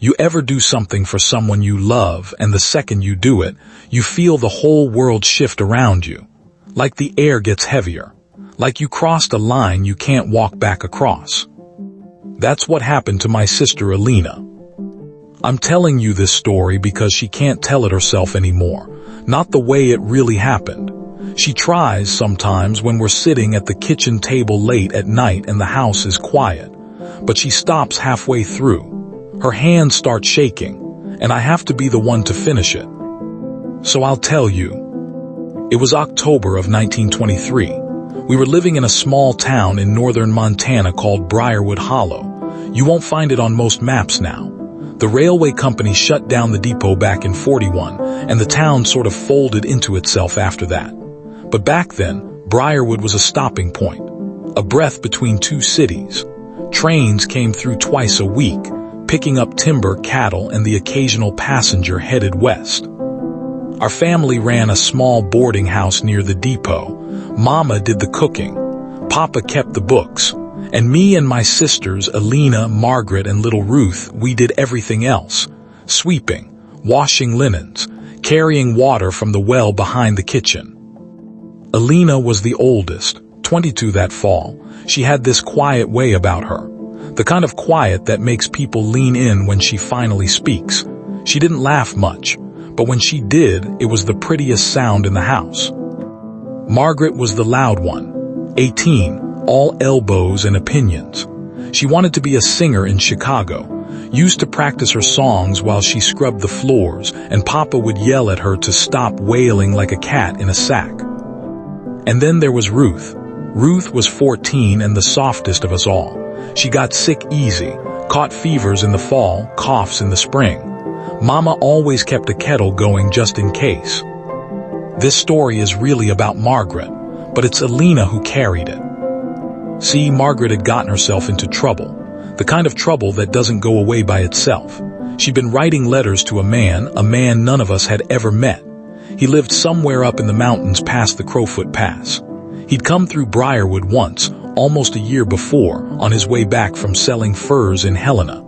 You ever do something for someone you love, and the second you do it, you feel the whole world shift around you. Like the air gets heavier. Like you crossed a line you can't walk back across. That's what happened to my sister Alina. I'm telling you this story because she can't tell it herself anymore. Not the way it really happened. She tries sometimes when we're sitting at the kitchen table late at night and the house is quiet. But she stops halfway through. Her hands start shaking, and I have to be the one to finish it. So I'll tell you. It was October of 1923. We were living in a small town in northern Montana called Briarwood Hollow. You won't find it on most maps now. The railway company shut down the depot back in '41, and the town sort of folded into itself after that. But back then, Briarwood was a stopping point, a breath between two cities. Trains came through twice a week, picking up timber, cattle, and the occasional passenger headed west. Our family ran a small boarding house near the depot. Mama did the cooking, Papa kept the books, and me and my sisters, Alina, Margaret, and little Ruth, we did everything else. Sweeping, washing linens, carrying water from the well behind the kitchen. Alina was the oldest, 22 that fall. She had this quiet way about her. The kind of quiet that makes people lean in when she finally speaks. She didn't laugh much, but when she did, it was the prettiest sound in the house. Margaret was the loud one, 18, all elbows and opinions. She wanted to be a singer in Chicago, used to practice her songs while she scrubbed the floors, and Papa would yell at her to stop wailing like a cat in a sack. And then there was Ruth. Ruth was 14 and the softest of us all. She got sick easy, caught fevers in the fall, coughs in the spring. Mama always kept a kettle going just in case. This story is really about Margaret, but it's Alina who carried it. See, Margaret had gotten herself into trouble, the kind of trouble that doesn't go away by itself. She'd been writing letters to a man none of us had ever met. He lived somewhere up in the mountains past the Crowfoot Pass. He'd come through Briarwood once, almost a year before, on his way back from selling furs in Helena.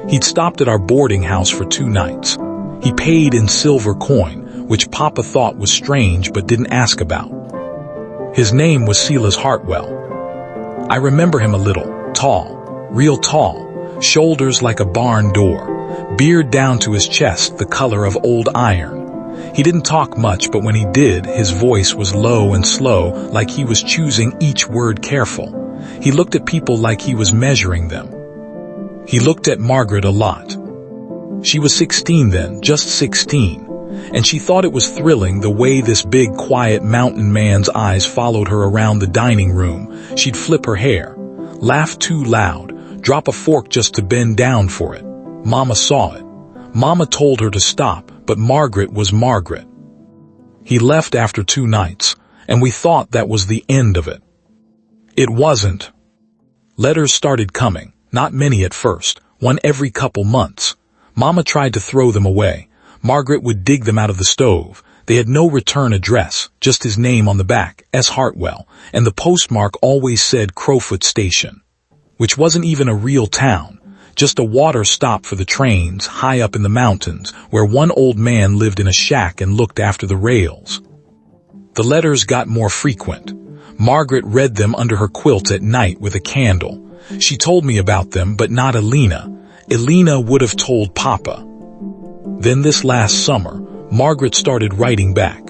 He'd stopped at our boarding house for 2 nights. He paid in silver coin, which Papa thought was strange but didn't ask about. His name was Silas Hartwell. I remember him a little, tall, real tall, shoulders like a barn door, beard down to his chest the color of old iron. He didn't talk much, but when he did, his voice was low and slow, like he was choosing each word careful. He looked at people like he was measuring them. He looked at Margaret a lot. She was 16 then, just 16, and she thought it was thrilling the way this big, quiet mountain man's eyes followed her around the dining room. She'd flip her hair, laugh too loud, drop a fork just to bend down for it. Mama saw it. Mama told her to stop, but Margaret was Margaret. He left after 2 nights, and we thought that was the end of it. It wasn't. Letters started coming, not many at first, one every couple months. Mama tried to throw them away. Margaret would dig them out of the stove. They had no return address, just his name on the back, S. Hartwell, and the postmark always said Crowfoot Station, which wasn't even a real town. Just a water stop for the trains high up in the mountains where one old man lived in a shack and looked after the rails. The letters got more frequent. Margaret read them under her quilt at night with a candle. She told me about them, but not Alina. Alina would have told Papa. Then this last summer, Margaret started writing back.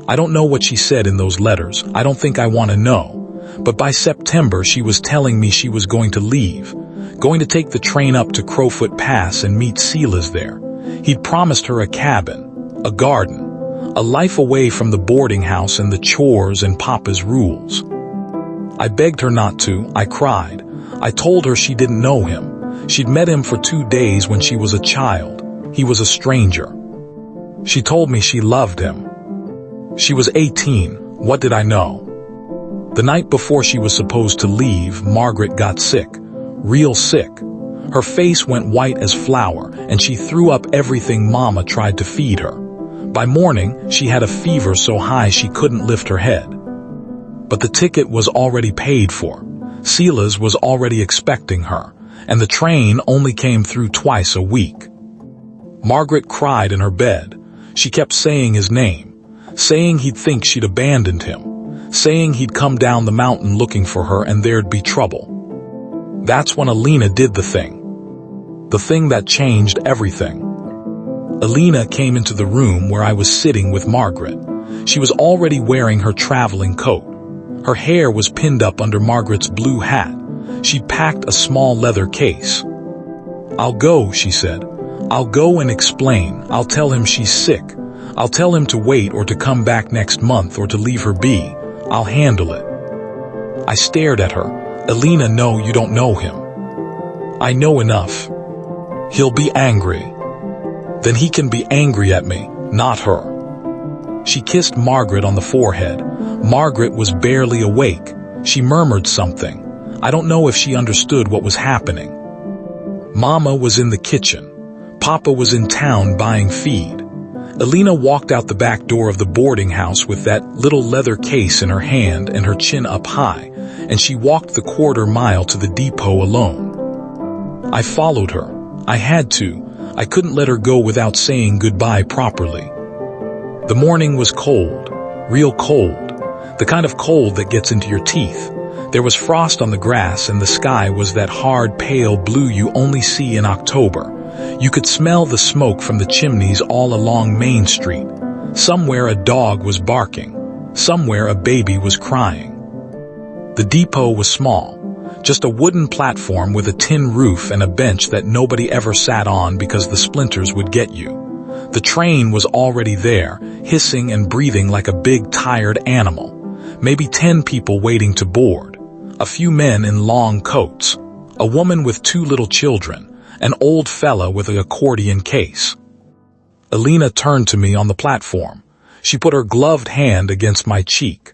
I don't know what she said in those letters. I don't think I want to know. But by September, she was telling me she was going to leave. Going to take the train up to Crowfoot Pass and meet Silas there. He'd promised her a cabin, a garden, a life away from the boarding house and the chores and Papa's rules. I begged her not to. I cried. I told her she didn't know him. She'd met him for 2 days when she was a child. He was a stranger. She told me she loved him. She was 18. What did I know? The night before she was supposed to leave, Margaret got sick. Real sick. Her face went white as flour, and she threw up everything Mama tried to feed her. By morning, she had a fever so high she couldn't lift her head. But the ticket was already paid for. Silas was already expecting her, and the train only came through twice a week. Margaret cried in her bed. She kept saying his name, saying he'd think she'd abandoned him, saying he'd come down the mountain looking for her and there'd be trouble. That's when Alina did the thing that changed everything. Alina came into the room where I was sitting with Margaret. She was already wearing her traveling coat. Her hair was pinned up under Margaret's blue hat. She'd packed a small leather case. "I'll go," she said. "I'll go and explain. I'll tell him she's sick. I'll tell him to wait or to come back next month or to leave her be. I'll handle it." I stared at her. "Alina, no, you don't know him." "I know enough. He'll be angry." "Then he can be angry at me, not her." She kissed Margaret on the forehead. Margaret was barely awake. She murmured something. I don't know if she understood what was happening. Mama was in the kitchen. Papa was in town buying feed. Alina walked out the back door of the boarding house with that little leather case in her hand and her chin up high, and she walked the quarter-mile to the depot alone. I followed her. I had to. I couldn't let her go without saying goodbye properly. The morning was cold, real cold, the kind of cold that gets into your teeth. There was frost on the grass and the sky was that hard, pale blue you only see in October. You could smell the smoke from the chimneys all along Main Street. Somewhere a dog was barking. Somewhere a baby was crying. The depot was small, just a wooden platform with a tin roof and a bench that nobody ever sat on because the splinters would get you. The train was already there, hissing and breathing like a big, tired animal. Maybe 10 people waiting to board. A few men in long coats. A woman with 2 little children. An old fella with an accordion case. Alina turned to me on the platform. She put her gloved hand against my cheek.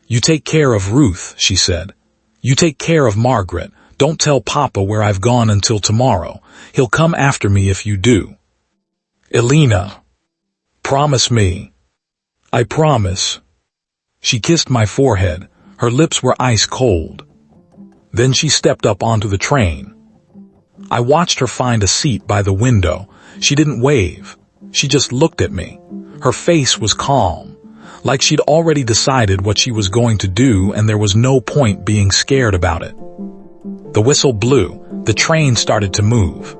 "You take care of Ruth," she said. "You take care of Margaret. Don't tell Papa where I've gone until tomorrow. He'll come after me if you do." "Alina, promise me." "I promise." She kissed my forehead. Her lips were ice cold. Then she stepped up onto the train. I watched her find a seat by the window. She didn't wave. She just looked at me. Her face was calm, like she'd already decided what she was going to do and there was no point being scared about it. The whistle blew. The train started to move.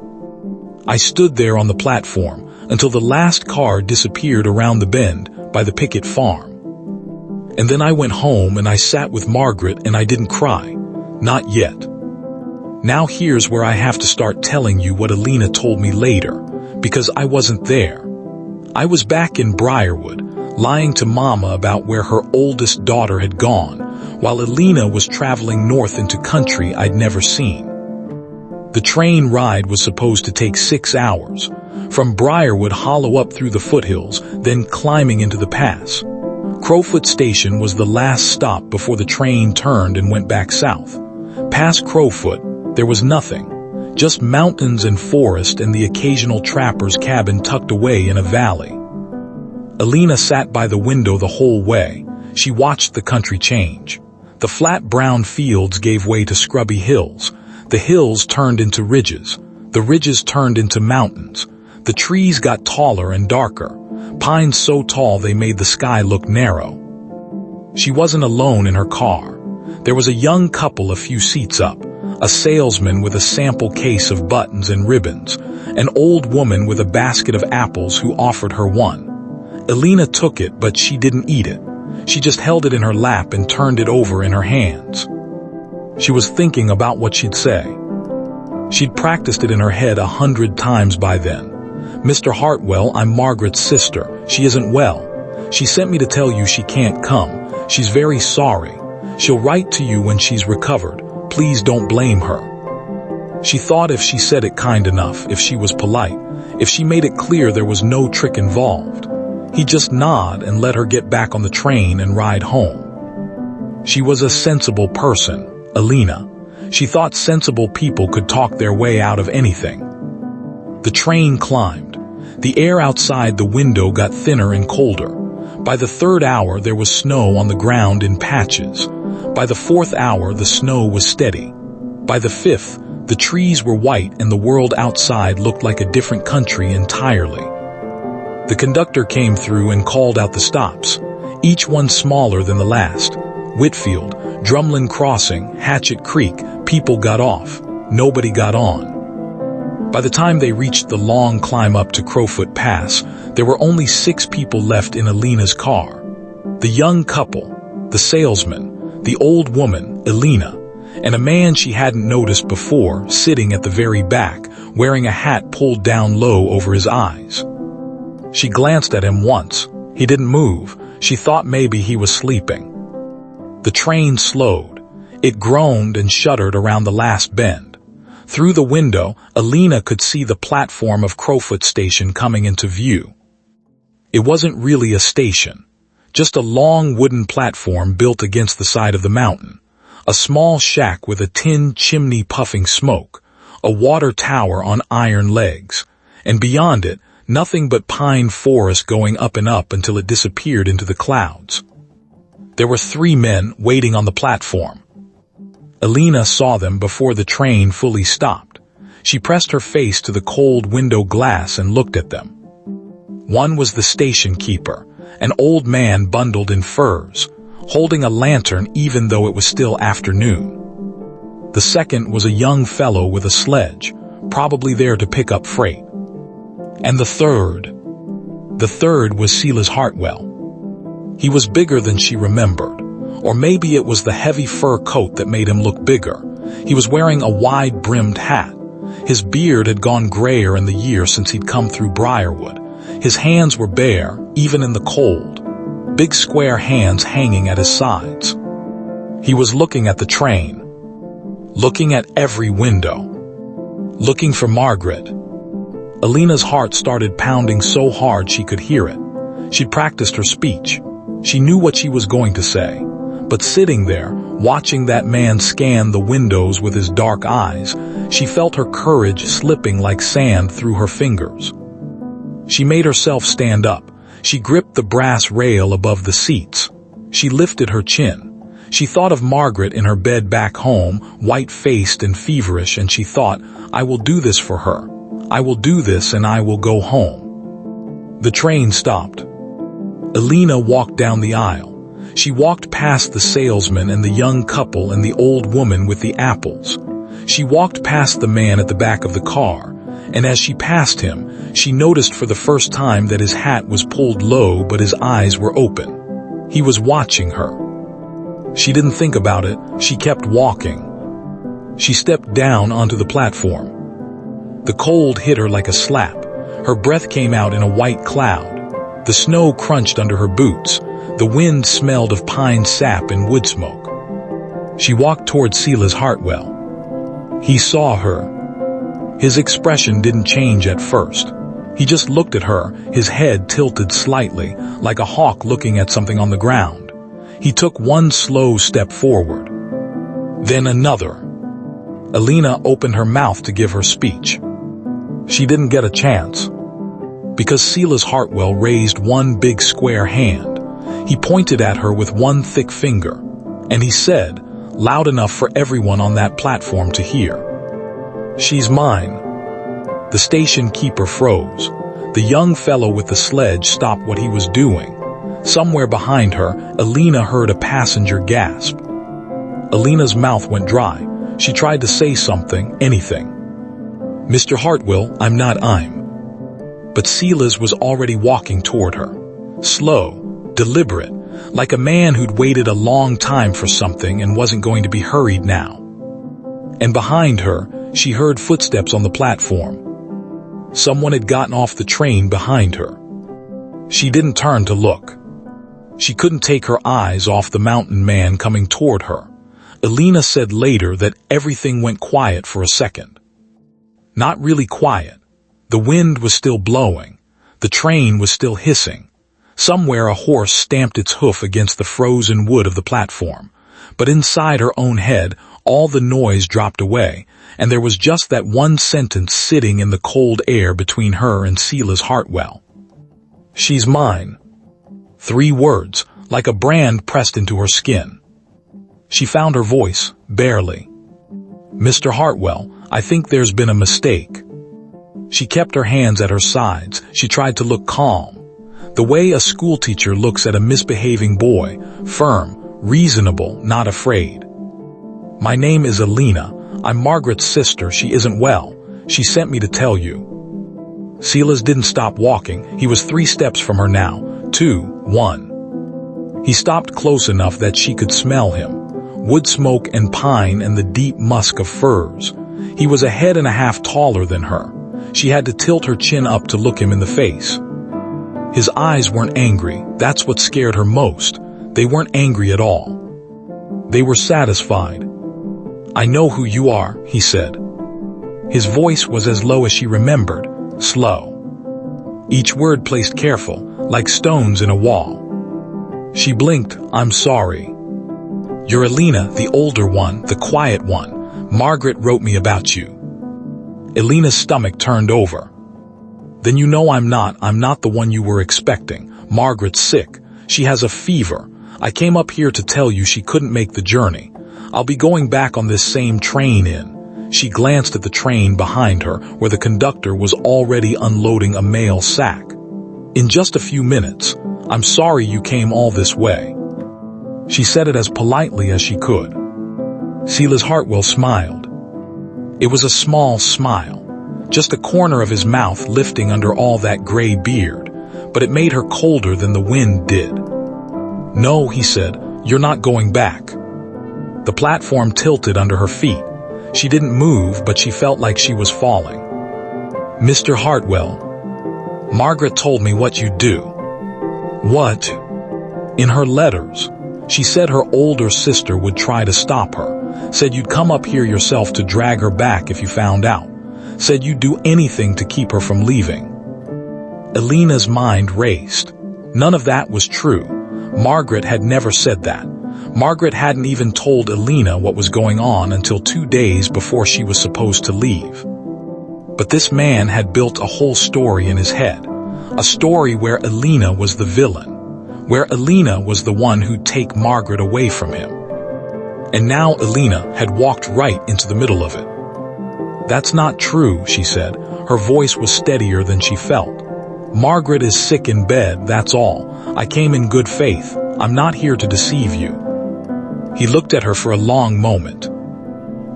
I stood there on the platform until the last car disappeared around the bend by the picket farm. And then I went home and I sat with Margaret and I didn't cry. Not yet. Now here's where I have to start telling you what Alina told me later, because I wasn't there. I was back in Briarwood, lying to Mama about where her oldest daughter had gone, while Alina was traveling north into country I'd never seen. The train ride was supposed to take 6 hours, from Briarwood Hollow up through the foothills, then climbing into the pass. Crowfoot Station was the last stop before the train turned and went back south. Past Crowfoot, there was nothing, just mountains and forest and the occasional trapper's cabin tucked away in a valley. Alina sat by the window the whole way. She watched the country change. The flat brown fields gave way to scrubby hills. The hills turned into ridges. The ridges turned into mountains. The trees got taller and darker, pines so tall they made the sky look narrow. She wasn't alone in her car. There was a young couple a few seats up, a salesman with a sample case of buttons and ribbons, an old woman with a basket of apples who offered her one. Alina took it, but she didn't eat it. She just held it in her lap and turned it over in her hands. She was thinking about what she'd say. She'd practiced it in her head 100 times by then. "Mr. Hartwell, I'm Margaret's sister. She isn't well. She sent me to tell you she can't come. She's very sorry. She'll write to you when she's recovered. Please don't blame her." She thought if she said it kind enough, if she was polite, if she made it clear there was no trick involved, he'd just nod and let her get back on the train and ride home. She was a sensible person, Alina. She thought sensible people could talk their way out of anything. The train climbed. The air outside the window got thinner and colder. By the 3rd hour, there was snow on the ground in patches. By the 4th hour, the snow was steady. By the 5th, The trees were white and the world outside looked like a different country entirely. The conductor came through and called out the stops, each one smaller than the last. Whitfield, Drumlin Crossing, Hatchet Creek. People got off. Nobody got on. By the time they reached the long climb up to Crowfoot Pass, there were only 6 people left in Alina's car. The young couple, the salesman, the old woman, Alina, and a man she hadn't noticed before sitting at the very back, wearing a hat pulled down low over his eyes. She glanced at him once. He didn't move. She thought maybe he was sleeping. The train slowed. It groaned and shuddered around the last bend. Through the window, Alina could see the platform of Crowfoot Station coming into view. It wasn't really a station, just a long wooden platform built against the side of the mountain. A small shack with a tin chimney puffing smoke, a water tower on iron legs, and beyond it, nothing but pine forest going up and up until it disappeared into the clouds. There were 3 men waiting on the platform. Alina saw them before the train fully stopped. She pressed her face to the cold window glass and looked at them. One was the station keeper, an old man bundled in furs, holding a lantern even though it was still afternoon. The second was a young fellow with a sledge, probably there to pick up freight. And the third was Silas Hartwell. He was bigger than she remembered, or maybe it was the heavy fur coat that made him look bigger. He was wearing a wide-brimmed hat. His beard had gone grayer in the year since he'd come through Briarwood. His hands were bare, even in the cold, big square hands hanging at his sides. He was looking at the train, looking at every window, looking for Margaret. Alina's heart started pounding so hard she could hear it. She'd practiced her speech. She knew what she was going to say. But sitting there, watching that man scan the windows with his dark eyes, she felt her courage slipping like sand through her fingers. She made herself stand up. She gripped the brass rail above the seats. She lifted her chin. She thought of Margaret in her bed back home, white-faced and feverish, and she thought, I will do this for her. I will do this and I will go home. The train stopped. Alina walked down the aisle. She walked past the salesman and the young couple and the old woman with the apples. She walked past the man at the back of the car, and as she passed him, she noticed for the first time that his hat was pulled low but his eyes were open. He was watching her. She didn't think about it. She kept walking. She stepped down onto the platform. The cold hit her like a slap. Her breath came out in a white cloud. The snow crunched under her boots. The wind smelled of pine sap and wood smoke. She walked toward Silas Hartwell. He saw her. His expression didn't change at first. He just looked at her, his head tilted slightly, like a hawk looking at something on the ground. He took one slow step forward. Then another. Alina opened her mouth to give her speech. She didn't get a chance, because Silas Hartwell raised one big square hand. He pointed at her with one thick finger, and he said, loud enough for everyone on that platform to hear, "She's mine." The station keeper froze. The young fellow with the sledge stopped what he was doing. Somewhere behind her, Alina heard a passenger gasp. Alina's mouth went dry. She tried to say something, anything. "Mr. Hartwell, I'm not." But Silas was already walking toward her. Slow, deliberate, like a man who'd waited a long time for something and wasn't going to be hurried now. And behind her, she heard footsteps on the platform. Someone had gotten off the train behind her. She didn't turn to look. She couldn't take her eyes off the mountain man coming toward her. Alina said later that everything went quiet for a second. Not really quiet. The wind was still blowing. The train was still hissing. Somewhere a horse stamped its hoof against the frozen wood of the platform. But inside her own head, all the noise dropped away, and there was just that one sentence sitting in the cold air between her and Silas Hartwell. "She's mine." 3 words, like a brand pressed into her skin. She found her voice, barely. "Mr. Hartwell, I think there's been a mistake." She kept her hands at her sides. She tried to look calm, the way a schoolteacher looks at a misbehaving boy, firm, reasonable, not afraid. "My name is Alina. I'm Margaret's sister. She isn't well. She sent me to tell you." Silas didn't stop walking. He was 3 steps from her now. 2, 1. He stopped close enough that she could smell him. Wood smoke and pine and the deep musk of firs. He was a head and a half taller than her. She had to tilt her chin up to look him in the face. His eyes weren't angry. That's what scared her most. They weren't angry at all. They were satisfied. "I know who you are," he said. His voice was as low as she remembered, slow. Each word placed careful, like stones in a wall. She blinked. "I'm sorry. You're Alina, the older one, the quiet one. Margaret wrote me about you." Alina's stomach turned over. "Then you know I'm not the one you were expecting. Margaret's sick. She has a fever. I came up here to tell you she couldn't make the journey. I'll be going back on this same train in." She glanced at the train behind her, where the conductor was already unloading a mail sack. "In just a few minutes. I'm sorry you came all this way." She said it as politely as she could. Silas Hartwell smiled. It was a small smile, just the corner of his mouth lifting under all that gray beard, but it made her colder than the wind did. "No," he said, "you're not going back." The platform tilted under her feet. She didn't move, but she felt like she was falling. "Mr. Hartwell, Margaret told me what you'd do." "What?" "In her letters. She said her older sister would try to stop her. Said you'd come up here yourself to drag her back if you found out. Said you'd do anything to keep her from leaving." Alina's mind raced. None of that was true. Margaret had never said that. Margaret hadn't even told Alina what was going on until 2 days before she was supposed to leave. But this man had built a whole story in his head. A story where Alina was the villain, where Alina was the one who'd take Margaret away from him. And now Alina had walked right into the middle of it. "That's not true," she said. Her voice was steadier than she felt. "Margaret is sick in bed, that's all. I came in good faith. I'm not here to deceive you." He looked at her for a long moment.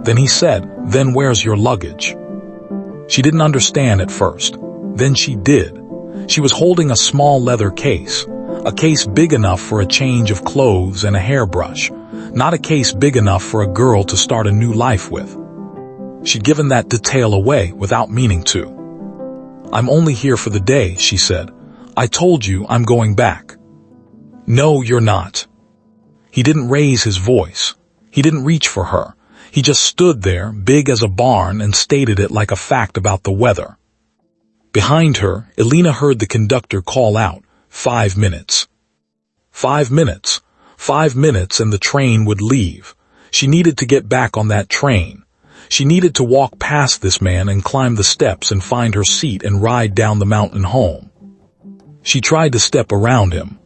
Then he said, "Then where's your luggage?" She didn't understand at first. Then she did. She was holding a small leather case, a case big enough for a change of clothes and a hairbrush, not a case big enough for a girl to start a new life with. She'd given that detail away without meaning to. "I'm only here for the day," she said. "I told you I'm going back." "No, you're not." He didn't raise his voice. He didn't reach for her. He just stood there, big as a barn, and stated it like a fact about the weather. Behind her, Alina heard the conductor call out, 5 minutes. 5 minutes. 5 minutes and the train would leave. She needed to get back on that train. She needed to walk past this man and climb the steps and find her seat and ride down the mountain home. She tried to step around him.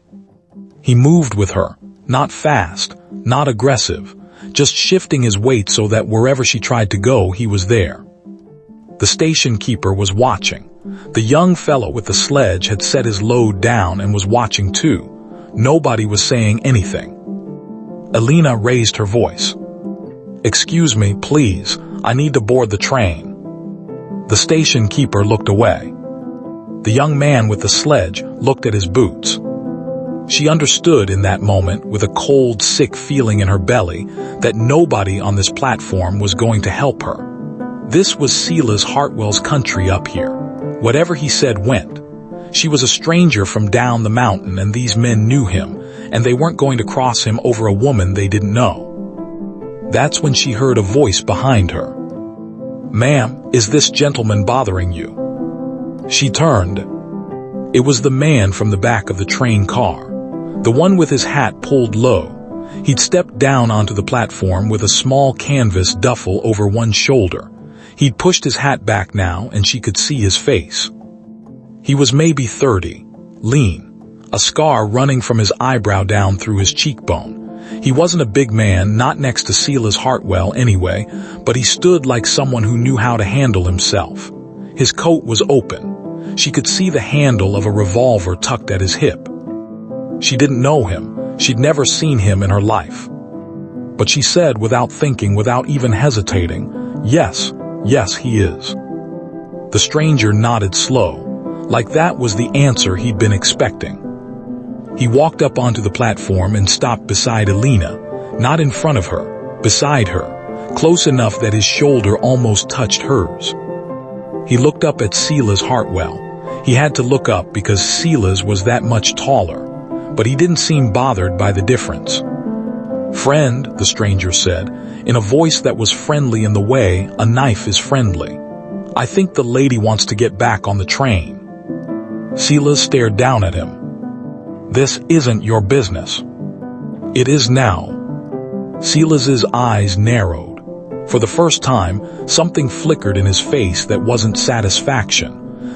He moved with her, not fast, not aggressive, just shifting his weight so that wherever she tried to go, he was there. The station keeper was watching. The young fellow with the sledge had set his load down and was watching too. Nobody was saying anything. Alina raised her voice. "Excuse me, please. I need to board the train." The station keeper looked away. The young man with the sledge looked at his boots. She understood in that moment, with a cold, sick feeling in her belly, that nobody on this platform was going to help her. This was Silas Hartwell's country up here. Whatever he said went. She was a stranger from down the mountain, and these men knew him, and they weren't going to cross him over a woman they didn't know. That's when she heard a voice behind her. "Ma'am, is this gentleman bothering you?" She turned. It was the man from the back of the train car, the one with his hat pulled low. He'd stepped down onto the platform with a small canvas duffel over one shoulder. He'd pushed his hat back now, and she could see his face. He was maybe 30, lean, a scar running from his eyebrow down through his cheekbone. He wasn't a big man, not next to Silas Hartwell anyway, but he stood like someone who knew how to handle himself. His coat was open. She could see the handle of a revolver tucked at his hip. She didn't know him. She'd never seen him in her life. But she said without thinking, without even hesitating, "Yes, yes, he is." The stranger nodded slow, like that was the answer he'd been expecting. He walked up onto the platform and stopped beside Alina, not in front of her, beside her, close enough that his shoulder almost touched hers. He looked up at Silas Hartwell. He had to look up because Silas was that much taller, but he didn't seem bothered by the difference. "Friend," the stranger said, in a voice that was friendly in the way a knife is friendly. "I think the lady wants to get back on the train." Silas stared down at him. "This isn't your business." "It is now." Silas's eyes narrowed. For the first time, something flickered in his face that wasn't satisfaction,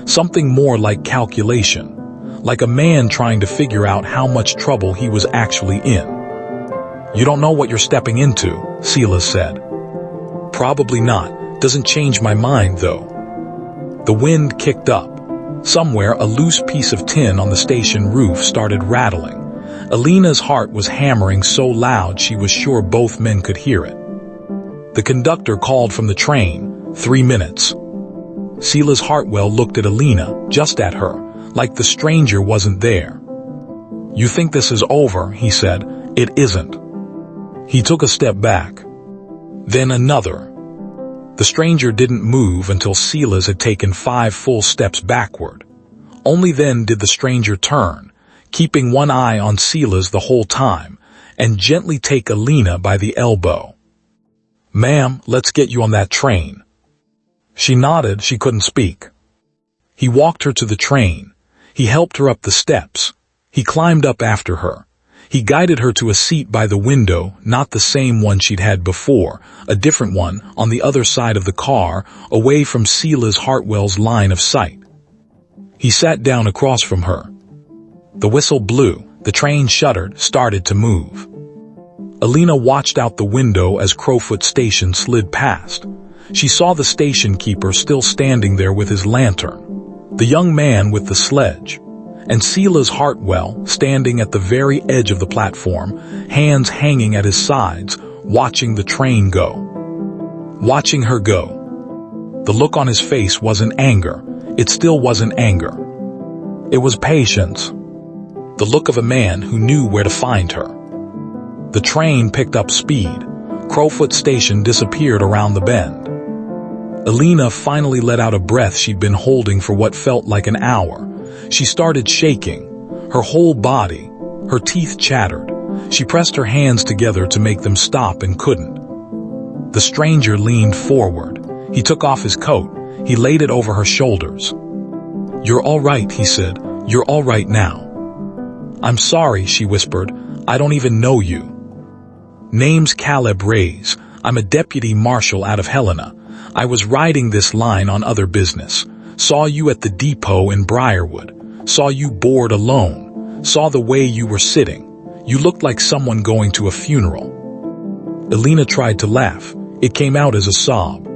something more like calculation, like a man trying to figure out how much trouble he was actually in. "You don't know what you're stepping into," Silas said. "Probably not. Doesn't change my mind, though." The wind kicked up. Somewhere, a loose piece of tin on the station roof started rattling. Alina's heart was hammering so loud she was sure both men could hear it. The conductor called from the train, 3 minutes. Silas Hartwell looked at Alina, just at her, like the stranger wasn't there. "You think this is over," he said. "It isn't." He took a step back. Then another. The stranger didn't move until Silas had taken 5 full steps backward. Only then did the stranger turn, keeping one eye on Silas the whole time, and gently take Alina by the elbow. "Ma'am, let's get you on that train." She nodded. She couldn't speak. He walked her to the train. He helped her up the steps. He climbed up after her. He guided her to a seat by the window, not the same one she'd had before, a different one, on the other side of the car, away from Silas Hartwell's line of sight. He sat down across from her. The whistle blew, the train shuddered, started to move. Alina watched out the window as Crowfoot Station slid past. She saw the station keeper still standing there with his lantern, the young man with the sledge, and Silas Hartwell standing at the very edge of the platform, hands hanging at his sides, watching the train go. Watching her go. The look on his face wasn't anger. It still wasn't anger. It was patience. The look of a man who knew where to find her. The train picked up speed. Crowfoot Station disappeared around the bend. Alina finally let out a breath she'd been holding for what felt like an hour. She started shaking. Her whole body, her teeth chattered. She pressed her hands together to make them stop and couldn't. The stranger leaned forward. He took off his coat. He laid it over her shoulders. "You're all right," he said. "You're all right now." "I'm sorry," she whispered. "I don't even know you." "Name's Caleb Reyes. I'm a deputy marshal out of Helena. I was riding this line on other business. Saw you at the depot in Briarwood. Saw you bored alone. Saw the way you were sitting. You looked like someone going to a funeral." Alina tried to laugh. It came out as a sob.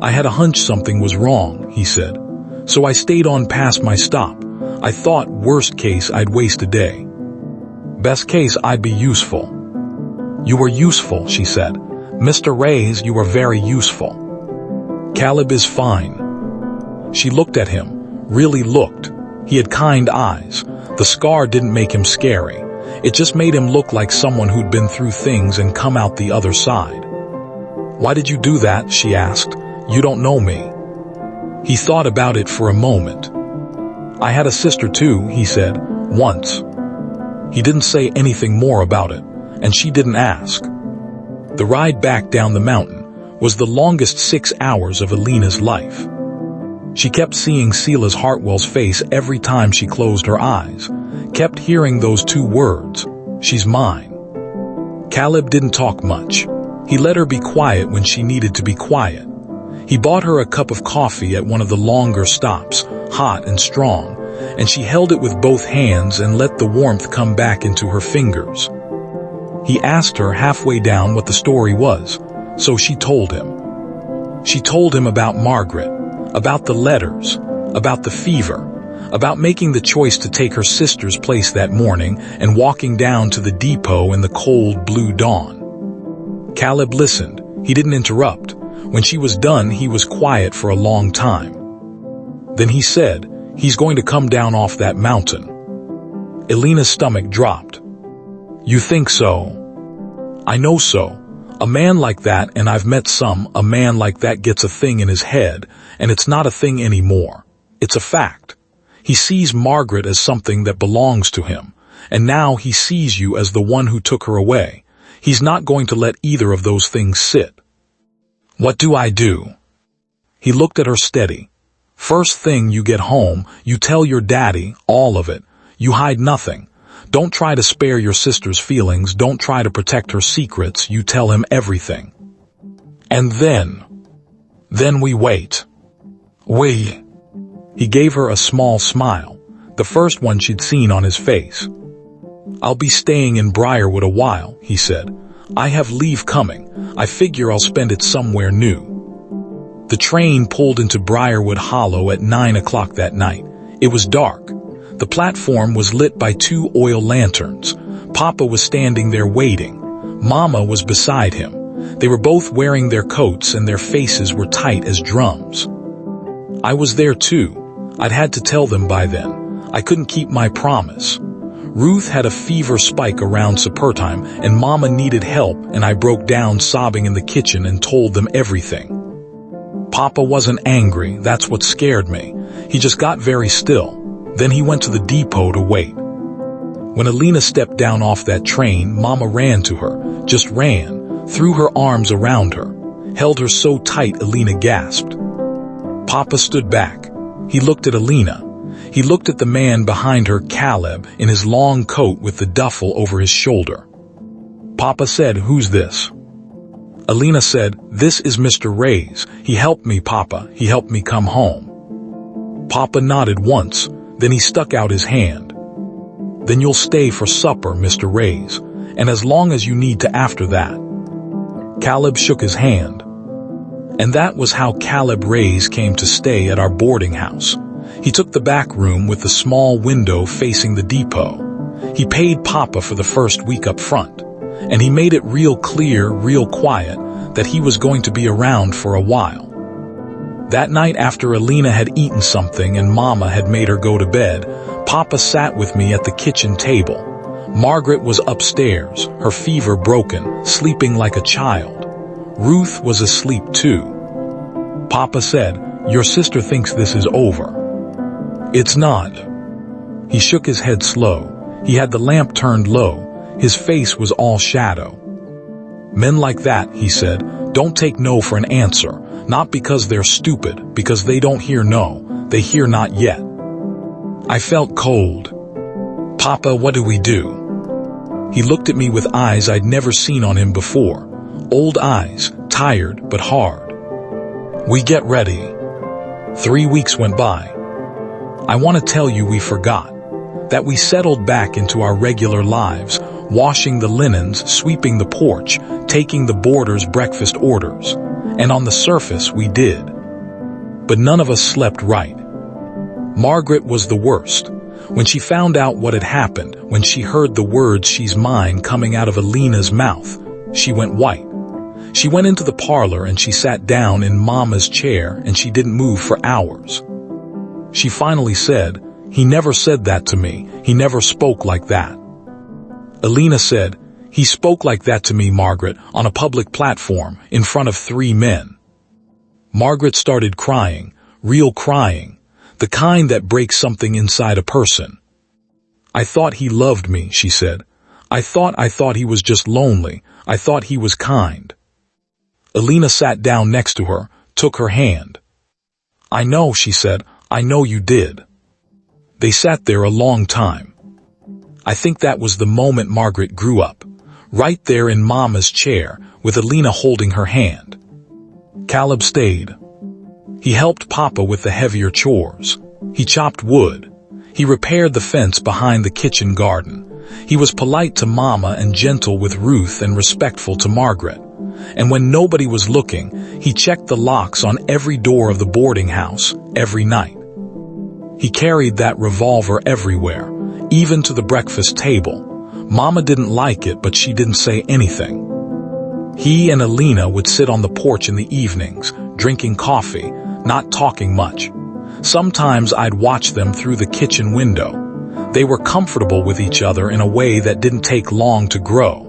"I had a hunch something was wrong," he said. "So I stayed on past my stop. I thought worst case I'd waste a day. Best case I'd be useful." "You were useful," she said. "Mr. Reyes, you were very useful." "Caleb is fine." She looked at him, really looked. He had kind eyes. The scar didn't make him scary. It just made him look like someone who'd been through things and come out the other side. "Why did you do that?" she asked. "You don't know me." He thought about it for a moment. "I had a sister too," he said, "once." He didn't say anything more about it, and she didn't ask. The ride back down the mountain was the longest 6 hours of Alina's life. She kept seeing Silas Hartwell's face every time she closed her eyes, kept hearing those 2 words, "She's mine." Caleb didn't talk much. He let her be quiet when she needed to be quiet. He bought her a cup of coffee at one of the longer stops, hot and strong, and she held it with both hands and let the warmth come back into her fingers. He asked her halfway down what the story was, so she told him. She told him about Margaret, about the letters, about the fever, about making the choice to take her sister's place that morning and walking down to the depot in the cold blue dawn. Caleb listened. He didn't interrupt. When she was done, he was quiet for a long time. Then he said, "He's going to come down off that mountain." Elena's stomach dropped. "You think so?" "I know so. A man like that, and I've met some, a man like that gets a thing in his head, and it's not a thing anymore. It's a fact. He sees Margaret as something that belongs to him, and now he sees you as the one who took her away. He's not going to let either of those things sit." "What do I do?" He looked at her steady. "First thing you get home, you tell your daddy, all of it. You hide nothing. Don't try to spare your sister's feelings, don't try to protect her secrets, you tell him everything. And then we wait. He gave her a small smile, the first one she'd seen on his face. "I'll be staying in Briarwood a while," he said. "I have leave coming. I figure I'll spend it somewhere new." The train pulled into Briarwood Hollow at 9 o'clock that night. It was dark. The platform was lit by 2 oil lanterns. Papa was standing there waiting. Mama was beside him. They were both wearing their coats and their faces were tight as drums. I was there too. I'd had to tell them by then. I couldn't keep my promise. Ruth had a fever spike around supper time and Mama needed help, and I broke down sobbing in the kitchen and told them everything. Papa wasn't angry, that's what scared me. He just got very still. Then he went to the depot to wait. When Elena stepped down off that train, Mama ran to her, just ran, threw her arms around her, held her so tight Elena gasped. Papa stood back. He looked at Elena. He looked at the man behind her, Caleb, in his long coat with the duffel over his shoulder. Papa said, "Who's this?" Elena said, "This is Mr. Reyes. He helped me, Papa. He helped me come home." Papa nodded once. Then he stuck out his hand. "Then you'll stay for supper, Mr. Reyes, and as long as you need to after that." Caleb shook his hand. And that was how Caleb Reyes came to stay at our boarding house. He took the back room with the small window facing the depot. He paid Papa for the first week up front, and he made it real clear, real quiet, that he was going to be around for a while. That night after Elena had eaten something and Mama had made her go to bed, Papa sat with me at the kitchen table. Margaret was upstairs, her fever broken, sleeping like a child. Ruth was asleep too. Papa said, "Your sister thinks this is over." "It's not." He shook his head slow. He had the lamp turned low. His face was all shadow. "Men like that," he said, "don't take no for an answer. Not because they're stupid, because they don't hear no, they hear not yet." I felt cold. "Papa, what do we do?" He looked at me with eyes I'd never seen on him before. Old eyes, tired but hard. "We get ready." 3 weeks went by. I want to tell you we forgot. That we settled back into our regular lives, washing the linens, sweeping the porch, taking the boarders' breakfast orders. And on the surface we did. But none of us slept right. Margaret was the worst. When she found out what had happened, when she heard the words "she's mine" coming out of Elena's mouth, she went white. She went into the parlor and she sat down in Mama's chair and she didn't move for hours. She finally said, "He never said that to me. He never spoke like that." Elena said, "He spoke like that to me, Margaret, on a public platform, in front of 3 men. Margaret started crying, real crying, the kind that breaks something inside a person. "I thought he loved me," she said. I thought he was just lonely. I thought he was kind." Elena sat down next to her, took her hand. "I know," she said. "I know you did." They sat there a long time. I think that was the moment Margaret grew up. Right there in Mama's chair, with Elena holding her hand. Caleb stayed. He helped Papa with the heavier chores. He chopped wood. He repaired the fence behind the kitchen garden. He was polite to Mama and gentle with Ruth and respectful to Margaret. And when nobody was looking, he checked the locks on every door of the boarding house every night. He carried that revolver everywhere, even to the breakfast table. Mama didn't like it, but she didn't say anything. He and Alina would sit on the porch in the evenings, drinking coffee, not talking much. Sometimes I'd watch them through the kitchen window. They were comfortable with each other in a way that didn't take long to grow,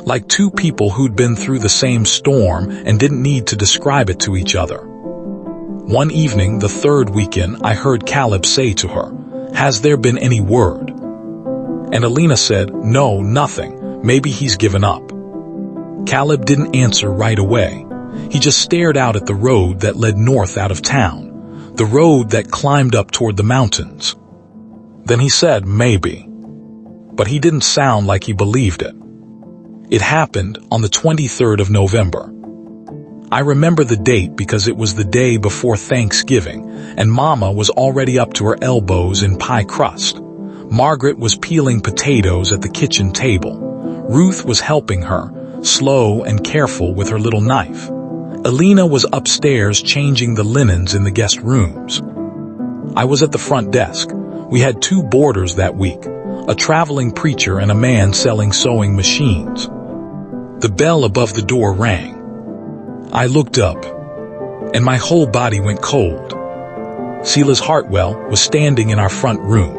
like two people who'd been through the same storm and didn't need to describe it to each other. One evening, the third weekend, I heard Caleb say to her, "Has there been any word?" And Alina said, "No, nothing. Maybe he's given up." Caleb didn't answer right away. He just stared out at the road that led north out of town, the road that climbed up toward the mountains. Then he said, "Maybe." But he didn't sound like he believed it. It happened on the 23rd of November. I remember the date because it was the day before Thanksgiving, and Mama was already up to her elbows in pie crust. Margaret was peeling potatoes at the kitchen table. Ruth was helping her, slow and careful with her little knife. Alina was upstairs changing the linens in the guest rooms. I was at the front desk. We had 2 boarders that week, a traveling preacher and a man selling sewing machines. The bell above the door rang. I looked up, and my whole body went cold. Silas Hartwell was standing in our front room.